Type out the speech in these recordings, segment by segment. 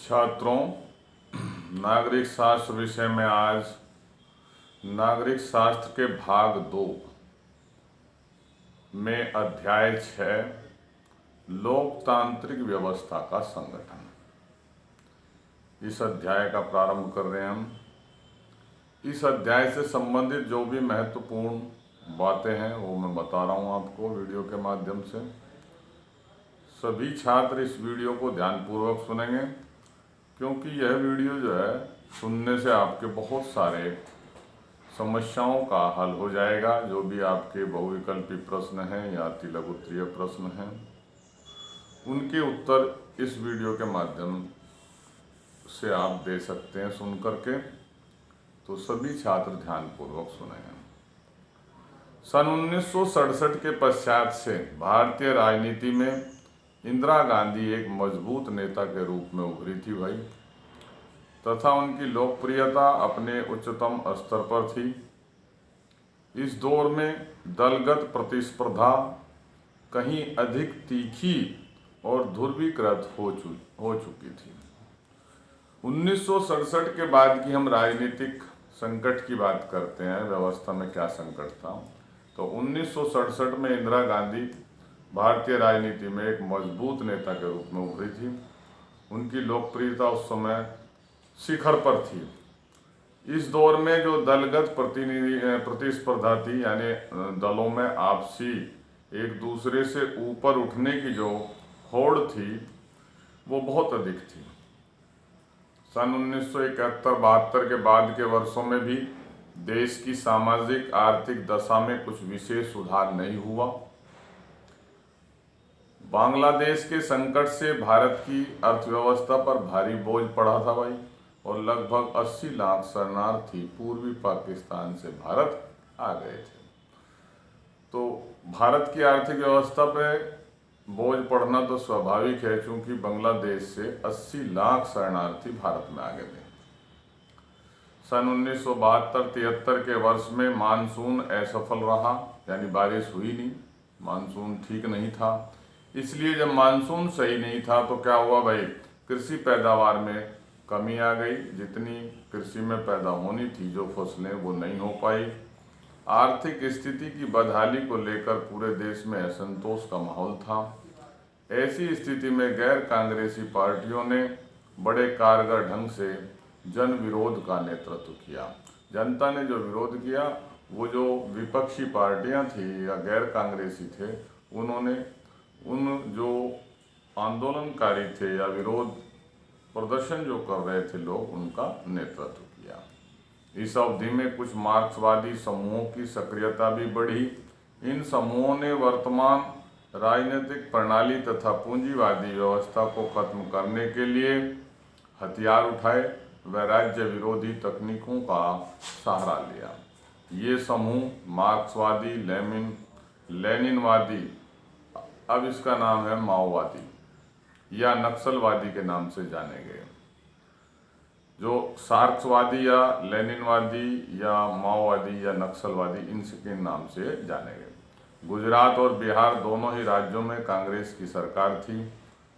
छात्रों, नागरिक शास्त्र विषय में आज नागरिक शास्त्र के भाग 2 में अध्याय 6 लोकतांत्रिक व्यवस्था का संगठन, इस अध्याय का प्रारंभ कर रहे हैं हम। इस अध्याय से संबंधित जो भी महत्वपूर्ण बातें हैं वो मैं बता रहा हूँ आपको वीडियो के माध्यम से। सभी छात्र इस वीडियो को ध्यानपूर्वक सुनेंगे, क्योंकि यह वीडियो जो है सुनने से आपके बहुत सारे समस्याओं का हल हो जाएगा। जो भी आपके बहुविकल्पी प्रश्न हैं या अति लघुत्तरीय प्रश्न हैं, उनके उत्तर इस वीडियो के माध्यम से आप दे सकते हैं सुन करके। तो सभी छात्र ध्यानपूर्वक सुनेंगे। सन 1967 के पश्चात से भारतीय राजनीति में इंदिरा गांधी एक मजबूत नेता के रूप में उभरी थी भाई, तथा उनकी लोकप्रियता अपने उच्चतम स्तर पर थी। इस दौर में दलगत प्रतिस्पर्धा कहीं अधिक तीखी और ध्रुवीकृत हो चुकी थी। 1967 के बाद की हम राजनीतिक संकट की बात करते हैं, व्यवस्था में क्या संकट था। तो 1967 में इंदिरा गांधी भारतीय राजनीति में एक मजबूत नेता के रूप में उभरी थी। उनकी लोकप्रियता उस समय शिखर पर थी। इस दौर में जो दलगत प्रतिस्पर्धा थी, यानी दलों में आपसी एक दूसरे से ऊपर उठने की जो होड़ थी, वो बहुत अधिक थी। सन 1971-72 के बाद के वर्षों में भी देश की सामाजिक आर्थिक दशा में कुछ विशेष सुधार नहीं हुआ। बांग्लादेश के संकट से भारत की अर्थव्यवस्था पर भारी बोझ पड़ा था भाई, और लगभग 80 लाख शरणार्थी पूर्वी पाकिस्तान से भारत आ गए थे। तो भारत की आर्थिक व्यवस्था पे बोझ पड़ना तो स्वाभाविक है, क्योंकि बांग्लादेश से 80 लाख शरणार्थी भारत में आ गए थे। सन 1972-73 के वर्ष में मानसून असफल रहा, यानी बारिश हुई नहीं, मानसून ठीक नहीं था। इसलिए जब मानसून सही नहीं था तो क्या हुआ भाई, कृषि पैदावार में कमी आ गई। जितनी कृषि में पैदा होनी थी जो फसलें, वो नहीं हो पाई। आर्थिक स्थिति की बदहाली को लेकर पूरे देश में असंतोष का माहौल था। ऐसी स्थिति में गैर कांग्रेसी पार्टियों ने बड़े कारगर ढंग से जन विरोध का नेतृत्व किया। जनता ने जो विरोध किया, वो जो विपक्षी पार्टियां थी या गैर कांग्रेसी थे, उन्होंने उन जो आंदोलनकारी थे या विरोध प्रदर्शन जो कर रहे थे लोग, उनका नेतृत्व किया। इस अवधि में कुछ मार्क्सवादी समूहों की सक्रियता भी बढ़ी। इन समूहों ने वर्तमान राजनीतिक प्रणाली तथा पूंजीवादी व्यवस्था को खत्म करने के लिए हथियार उठाए व राज्य विरोधी तकनीकों का सहारा लिया। ये समूह मार्क्सवादी, लेनिनवादी, अब इसका नाम है माओवादी या नक्सलवादी के नाम से जाने गए। जो सार्क्सवादी या लेनिनवादी या माओवादी या नक्सलवादी, इनके नाम से जाने गए। गुजरात और बिहार दोनों ही राज्यों में कांग्रेस की सरकार थी।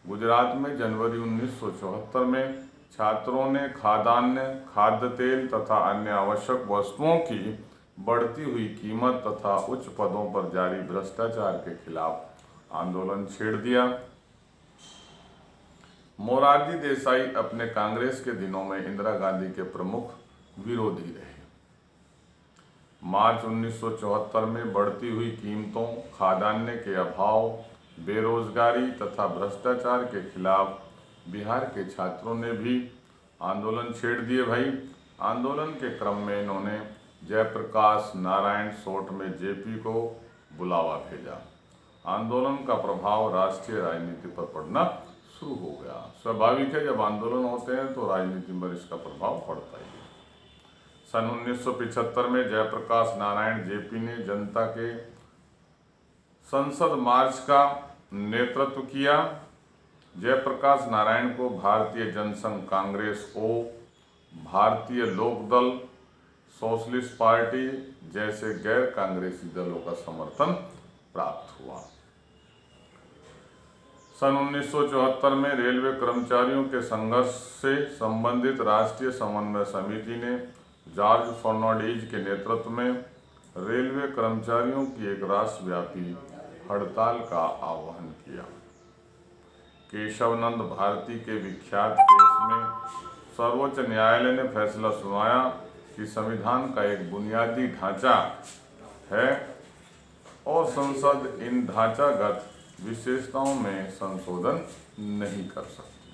गुजरात में जनवरी 1974 में छात्रों ने खाद्य तेल तथा अन्य आवश्यक वस्तुओं की बढ़ती हुई कीमत तथा उच्च पदों पर जारी भ्रष्टाचार के खिलाफ आंदोलन छेड़ दिया। मोरारजी देसाई अपने कांग्रेस के दिनों में इंदिरा गांधी के प्रमुख विरोधी रहे। मार्च 1974 में बढ़ती हुई कीमतों, खाद्यान्न के अभाव, बेरोजगारी तथा भ्रष्टाचार के खिलाफ बिहार के छात्रों ने भी आंदोलन छेड़ दिए भाई। आंदोलन के क्रम में इन्होंने जयप्रकाश नारायण शॉर्ट में जेपी को बुलावा भेजा। आंदोलन का प्रभाव राष्ट्रीय राजनीति पर पड़ना शुरू हो गया। स्वाभाविक है, जब आंदोलन होते हैं तो राजनीति पर इसका प्रभाव पड़ता ही है। सन 1975 में जयप्रकाश नारायण जेपी ने जनता के संसद मार्च का नेतृत्व किया। जयप्रकाश नारायण को भारतीय जनसंघ कांग्रेस को भारतीय लोकदल, सोशलिस्ट पार्टी जैसे गैर कांग्रेसी दलों का समर्थन प्राप्त हुआ। सन 1974 में रेलवे कर्मचारियों के संघर्ष से संबंधित राष्ट्रीय समन्वय समिति ने जॉर्ज फर्नांडीज के नेतृत्व में रेलवे कर्मचारियों की एक राष्ट्रव्यापी हड़ताल का आह्वान किया। केशवनंद भारती के विख्यात केस में सर्वोच्च न्यायालय ने फैसला सुनाया कि संविधान का एक बुनियादी ढांचा है और संसद इन ढांचागत विशेषताओं में संशोधन नहीं कर सकती।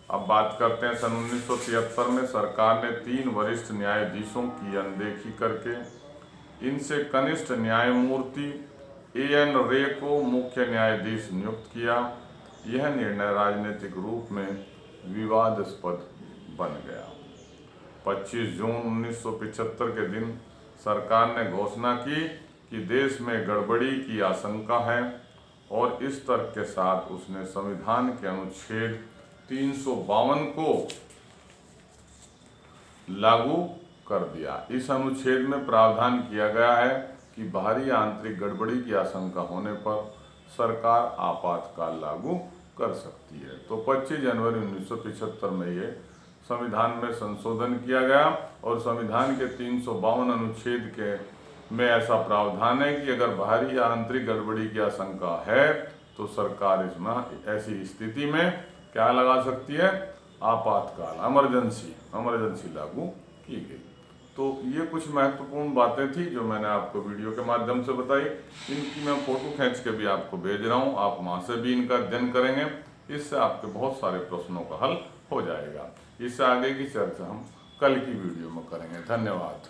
अब बात करते हैं सन 1973 में सरकार ने 3 वरिष्ठ न्यायाधीशों की अनदेखी करके इनसे कनिष्ठ न्यायमूर्ति A.N. रे को मुख्य न्यायाधीश नियुक्त किया। यह निर्णय राजनीतिक रूप में विवादास्पद बन गया। 25 जून 1975 के दिन सरकार ने घोषणा की कि देश में गड़बड़ी की आशंका है और इस तर्क के साथ उसने संविधान के अनुच्छेद 352 को लागू कर दिया। इस अनुच्छेद में प्रावधान किया गया है कि बाहरी आंतरिक गड़बड़ी की आशंका होने पर सरकार आपातकाल लागू कर सकती है। तो 25 जनवरी 1975 में ये संविधान में संशोधन किया गया और संविधान के 352 अनुच्छेद के में ऐसा प्रावधान है कि अगर बाहरी या आंतरिक गड़बड़ी की आशंका है तो सरकार इसमें ऐसी स्थिति में क्या लगा सकती है, आपातकाल, इमरजेंसी लागू की गई। तो ये कुछ महत्वपूर्ण बातें थी जो मैंने आपको वीडियो के माध्यम से बताई। इनकी मैं फोटो खींच के भी आपको भेज रहा हूँ, आप वहाँ से भी इनका अध्ययन करेंगे। इससे आपके बहुत सारे प्रश्नों का हल हो जाएगा। इससे आगे की चर्चा हम कल की वीडियो में करेंगे। धन्यवाद।